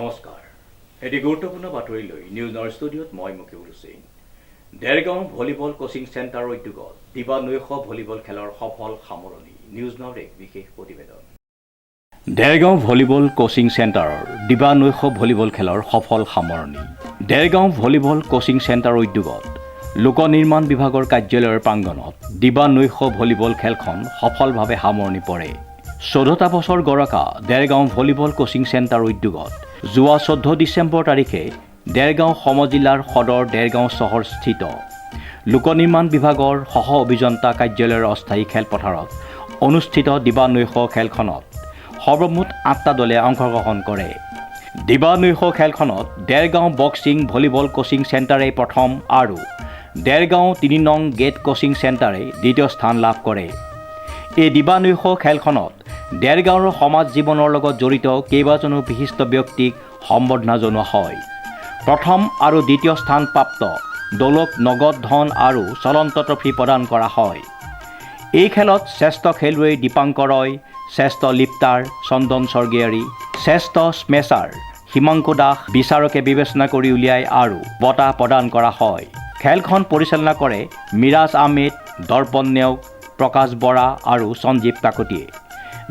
নমস্কাৰ এটি গুৰুত্বপূৰ্ণ বাতৰি লৈ নিউজ নাওৰ ষ্টুডিঅ'ত মই মুকিবুল হুছেইন। দেৰগাঁও ভলীবল কোচিং চেণ্টাৰৰ উদ্যোগত দিবা নৈশ ভলীবল খেলৰ সফল সামৰণি। নিউজ নাওৰ এক বিশেষ প্ৰতিবেদন। দেৰগাঁও ভলীবল কোচিং চেণ্টাৰৰ দিবা নৈশ ভলীবল খেলৰ সফল সামৰণি। দেৰগাঁও ভলীবল কোচিং চেণ্টাৰৰ উদ্যোগত লোক নিৰ্মাণ বিভাগৰ কাৰ্যালয়ৰ প্ৰাংগণত দিবা নৈশ ভলীবল খেলখন সফলভাৱে সামৰণি পৰে। 14টা বছৰ গৰকা দেৰগাঁও ভলীবল কোচিং চেণ্টাৰৰ উদ্যোগত যোৱা 14 ডিচেম্বৰ তাৰিখে দেৰগাঁও সমজিলাৰ সদৰ দেৰগাঁও চহৰস্থিত লোক নিৰ্মাণ বিভাগৰ সহ অভিযন্তা কাৰ্যালয়ৰ অস্থায়ী খেলপথাৰত অনুষ্ঠিত দিবা নৈশ খেলখনত সৰ্বমুঠ 8টা দলে অংশগ্ৰহণ কৰে। দিবা নৈশ খেলখনত দেৰগাঁও বক্সিং ভলীবল কোচিং চেণ্টাৰে প্ৰথম আৰু দেৰগাঁও 3 নং গেট কোচিং চেণ্টাৰে দ্বিতীয় স্থান লাভ কৰে। এই দিবা নৈশ খেলখনত দেৰগাঁৱৰ সমাজ জীৱনৰ লগত জড়িত কেইবাজনো বিশিষ্ট ব্যক্তিক সম্বৰ্ধনা জনোৱা হয়। প্ৰথম আৰু দ্বিতীয় স্থানপ্ৰাপ্ত দলক নগদ ধন আৰু চলন্ত ট্ৰফি প্ৰদান কৰা হয়। এই খেলত শ্ৰেষ্ঠ খেলুৱৈ দীপাংকৰ ৰয়, শ্ৰেষ্ঠ লিফ্টাৰ চন্দন স্বৰ্গীয়াৰী, শ্ৰেষ্ঠ স্মেচাৰ হিমাংকু দাস বিচাৰকে বিবেচনা কৰি উলিয়াই আৰু বঁটা প্ৰদান কৰা হয়। খেলখন পৰিচালনা কৰে মিৰাজ আহমেদ, দৰ্পণ নেওগ, প্ৰকাশ বৰা আৰু সঞ্জীৱ কাকতিয়ে।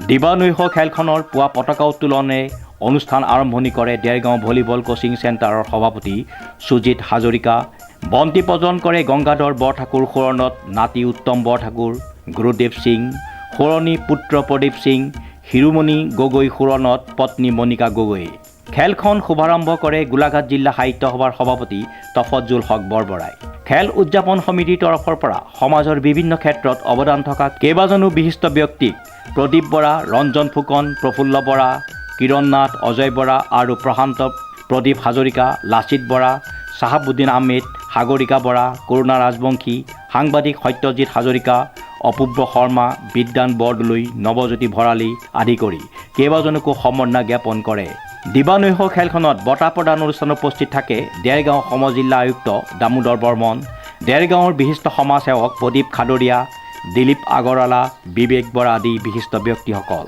দিবা নৈশ খেলখনৰ পুৱা পতাকা উত্তোলনে অনুষ্ঠান আৰম্ভণি কৰে দেৰগাঁও ভলীবল কোচিং চেণ্টাৰৰ সভাপতি সুজিত হাজৰিকা। বন্তি প্ৰজ্বলন কৰে গংগাধৰ বৰঠাকুৰ সোঁৱৰণত নাতি উত্তম বৰঠাকুৰ, গুৰুদেৱ সিং সোঁৱৰণী পুত্ৰ প্ৰদীপ সিং, হিৰুমণি গগৈ সোঁৱৰণত পত্নী মণিকা গগৈয়ে। খেলখন শুভাৰম্ভ কৰে গোলাঘাট জিলা সাহিত্য সভাৰ সভাপতি তফজ্জুল হক বৰবৰাই। খেল উদযাপন সমিতিৰ তৰফৰ পৰা সমাজৰ বিভিন্ন ক্ষেত্ৰত অৱদান থকা কেইবাজনো বিশিষ্ট ব্যক্তিক প্ৰদীপ বৰা, ৰঞ্জন ফুকন, প্ৰফুল্ল বৰা, কিৰণ নাথ, অজয় বৰা আৰু প্ৰশান্ত প্ৰদীপ হাজৰিকা, লাচিত বৰা, চাহাবুদ্দিন আহমেদ, সাগৰিকা বৰা, কৰুণা ৰাজবংশী, সাংবাদিক সত্যজিৎ হাজৰিকা, অপূৰ্ব শৰ্মা, বিদ্যান বৰদলৈ, নৱজ্যোতি ভৰালী আদি কৰি কেইবাজনকো সম্বৰ্ধনা জ্ঞাপন কৰে। দিবা নৈশ খেলখনত বঁটা প্ৰদান অনুষ্ঠানত উপস্থিত থাকে দেৰগাঁও সমজিলা আয়ুক্ত দামোদৰ বৰ্মন, দেৰগাঁৱৰ বিশিষ্ট সমাজসেৱক প্ৰদীপ খাদৰীয়া, দিলীপ আগৰৱালা, বিবেক বৰা আদি বিশিষ্ট ব্যক্তিসকল।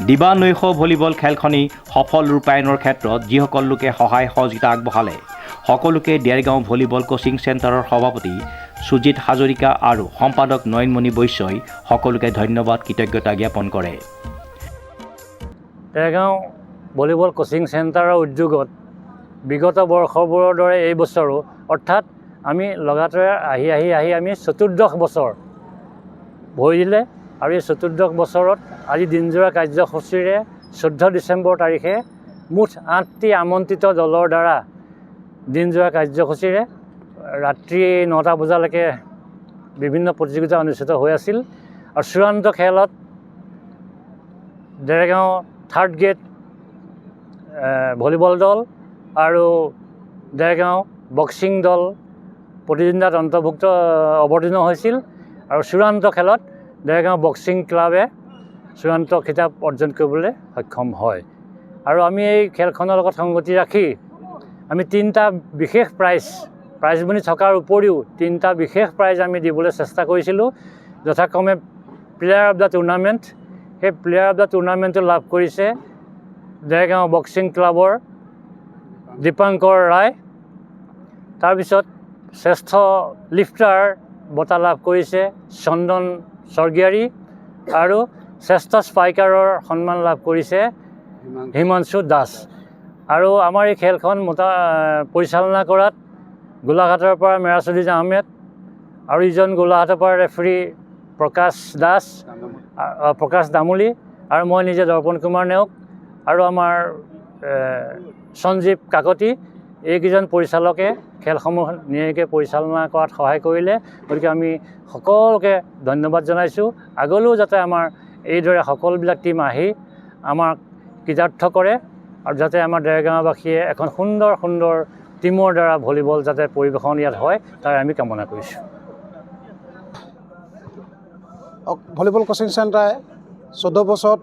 দিবা নৈশ ভলীবল খেলখনি সফল ৰূপায়ণৰ ক্ষেত্ৰত যিসকল লোকে সহায় সহযোগিতা আগবঢ়ালে সকলোকে দেৰগাঁও ভলীবল কোচিং চেণ্টাৰৰ সভাপতি সুজিত হাজৰিকা আৰু সম্পাদক নয়নমণি বৈশ্যই সকলোকে ধন্যবাদ কৃতজ্ঞতা জ্ঞাপন কৰে। দেৰগাঁও ভলীবল কোচিং চেণ্টাৰৰ উদ্যোগত বিগত বৰ্ষবোৰৰ দৰে এই বছৰো অৰ্থাৎ আমি লগাতাৰে আহি আমি 14 বছৰ ভৰি দিলে আৰু এই 14 বছৰত আজি দিনজোৰা কাৰ্যসূচীৰে 14 ডিচেম্বৰ তাৰিখে মুঠ 8টি আমন্ত্ৰিত দলৰ দ্বাৰা দিনজোৰা কাৰ্যসূচীৰে ৰাত্ৰি 9টা বজালৈকে বিভিন্ন প্ৰতিযোগিতা অনুষ্ঠিত হৈ আছিল। আৰু চূড়ান্ত খেলত দেৰগাঁও 3rd গেট ভলীবল দল আৰু দেৰগাঁও বক্সিং দল প্ৰতিযোগিতাত অৱতীৰ্ণ হৈছিল আৰু চূড়ান্ত খেলত দেৰগাঁও বক্সিং ক্লাবে চূড়ান্ত খিতাপ অৰ্জন কৰিবলৈ সক্ষম হয়। আৰু আমি এই খেলখনৰ লগত সংগতি ৰাখি আমি 3টা বিশেষ প্ৰাইজ বুলি থকাৰ উপৰিও 3টা বিশেষ প্ৰাইজ আমি দিবলৈ চেষ্টা কৰিছিলোঁ। যথাক্ৰমে প্লেয়াৰ অফ দ্য টুৰ্ণামেণ্ট, সেই প্লেয়াৰ অফ দ্য টুৰ্ণামেণ্টটো লাভ কৰিছে দেৰগাঁও বক্সিং ক্লাবৰ দীপাংকৰ ৰায়। তাৰপিছত শ্ৰেষ্ঠ লিফ্টাৰ বঁটা লাভ কৰিছে চন্দন স্বৰ্গীয়াৰী আৰু শ্ৰেষ্ঠ স্পাইকাৰৰ সন্মান লাভ কৰিছে হিমাংশু দাস। আৰু আমাৰ এই খেলখন পৰিচালনা কৰাত গোলাঘাটৰ পৰা মেৰাচুলিজ আহমেদ আৰু ইজন গোলাঘাটৰ পৰা ৰেফাৰী প্ৰকাশ দামুলী আৰু মই নিজে দৰ্পণ কুমাৰ নেওগ আৰু আমাৰ সঞ্জীৱ কাকতি, এইকেইজন পৰিচালকে খেলসমূহ নিয়াৰিকৈ পৰিচালনা কৰাত সহায় কৰিলে। গতিকে আমি সকলোকে ধন্যবাদ জনাইছোঁ। আগলৈও যাতে আমাৰ এইদৰে সকলোবিলাক টীম আহি আমাক কৃতাৰ্থ কৰে আৰু যাতে আমাৰ দেৰগাঁওবাসীয়ে এখন সুন্দৰ টীমৰ দ্বাৰা ভলীবল যাতে পৰিৱেশন ইয়াত হয় তাৰ আমি কামনা কৰিছোঁ। ভলীবল কোচিং চেণ্টাৰে 14 বছৰত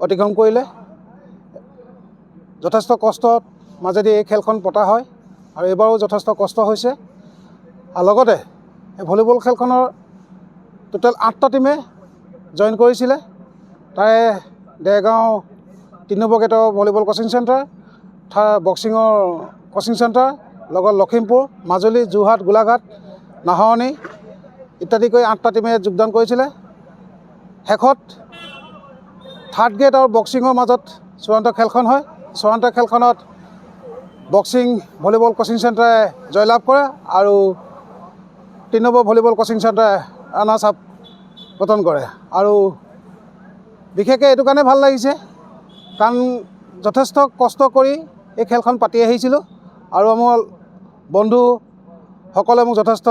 অতিক্ৰম কৰিলে। যথেষ্ট কষ্টৰ মাজেদি এই খেলখন পতা হয় আৰু এইবাৰো যথেষ্ট কষ্ট হৈছে। আৰু লগতে এই ভলীবল খেলখনৰ টোটেল 8টা টীমে জইন কৰিছিলে। তাৰে দেৰগাঁও 3 নম্বৰ গেটৰ ভলীবল কোচিং চেণ্টাৰ বক্সিঙৰ কোচিং চেণ্টাৰ, লগত লখিমপুৰ, মাজুলী, যোৰহাট, গোলাঘাট, নাহৰণি ইত্যাদিকৈ 8টা টীমে যোগদান কৰিছিলে। শেষত থাৰ্ড গ্ৰেড আৰু বক্সিঙৰ মাজত চূড়ান্ত খেলখন হয়। চূড়ান্ত খেলখনত বক্সিং ভলীবল কোচিং চেণ্টাৰে জয়লাভ কৰে আৰু 3 নম্বৰ ভলীবল কোচিং চেণ্টাৰে ৰানাৰ্ছ আপ গঠন কৰে। আৰু বিশেষকৈ এইটো কাৰণে ভাল লাগিছে কাৰণ যথেষ্ট কষ্ট কৰি এই খেলখন পাতি আহিছিলোঁ আৰু আমাৰ বন্ধুসকলে মোক যথেষ্ট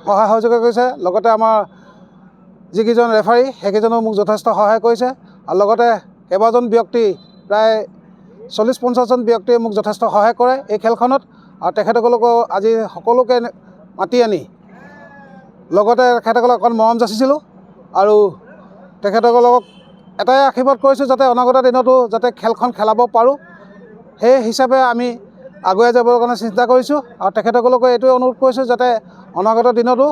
সহায় সহযোগ কৰিছে। লগতে আমাৰ যিকেইজন ৰেফাৰী সেইকেইজনেও মোক যথেষ্ট সহায় কৰিছে আৰু লগতে কেইবাজন ব্যক্তি প্ৰায় 40-50জন ব্যক্তিয়ে মোক যথেষ্ট সহায় কৰে এই খেলখনত। আৰু তেখেতসকলকো আজি সকলোকে মাতি আনি লগতে তেখেতসকলক অকণ মৰম যাচিছিলোঁ আৰু তেখেতসকলক এটাই আশীৰ্বাদ কৰিছোঁ যাতে অনাগত দিনতো যাতে খেলখন খেলাব পাৰোঁ, সেই হিচাপে আমি আগুৱাই যাবৰ কাৰণে চিন্তা কৰিছোঁ। আৰু তেখেতসকলকো এইটোৱে অনুৰোধ কৰিছোঁ যাতে অনাগত দিনতো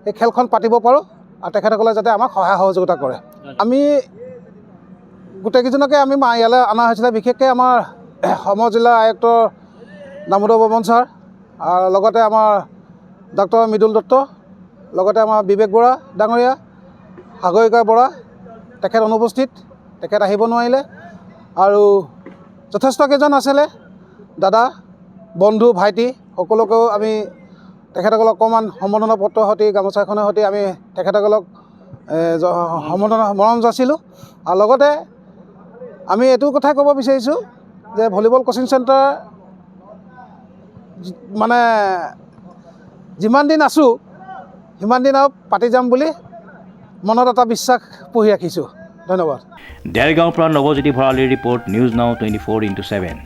এই খেলখন পাতিব পাৰোঁ আৰু তেখেতসকলে যাতে আমাক সহায় সহযোগিতা কৰে। আমি গোটেইকেইজনকে আমি ইয়ালৈ অনা হৈছিলে, বিশেষকৈ আমাৰ সমজিলা আয়ুক্ত দামোদৰ বৰ্মন ছাৰ, আৰু লগতে আমাৰ ডক্টৰ মৃদুল দত্ত, লগতে আমাৰ বিবেক বৰা ডাঙৰীয়া, সাগৰিকা বৰা, তেখেত অনুপস্থিত, তেখেত আহিব নোৱাৰিলে। আৰু যথেষ্টকেইজন আছিলে দাদা, বন্ধু, ভাইটি, সকলোকেও আমি তেখেতসকলক অকণমান সম্বৰ্ধনা পত্ৰৰ সৈতে গামোচা এখনৰ সৈতে আমি তেখেতসকলক সম্বৰ্ধনা মৰম যাচিলোঁ। আৰু লগতে আমি এইটো কথাই ক'ব বিচাৰিছোঁ যে ভলীবল কোচিং চেণ্টাৰ মানে যিমান দিন আছোঁ সিমান দিন আৰু পাতি যাম বুলি মনত এটা বিশ্বাস পুহি ৰাখিছোঁ। ধন্যবাদ। দেৰগাঁৱৰ পৰা নৱজ্যোতি ভৰালীৰ ৰিপৰ্ট, নিউজ নাও 24/7।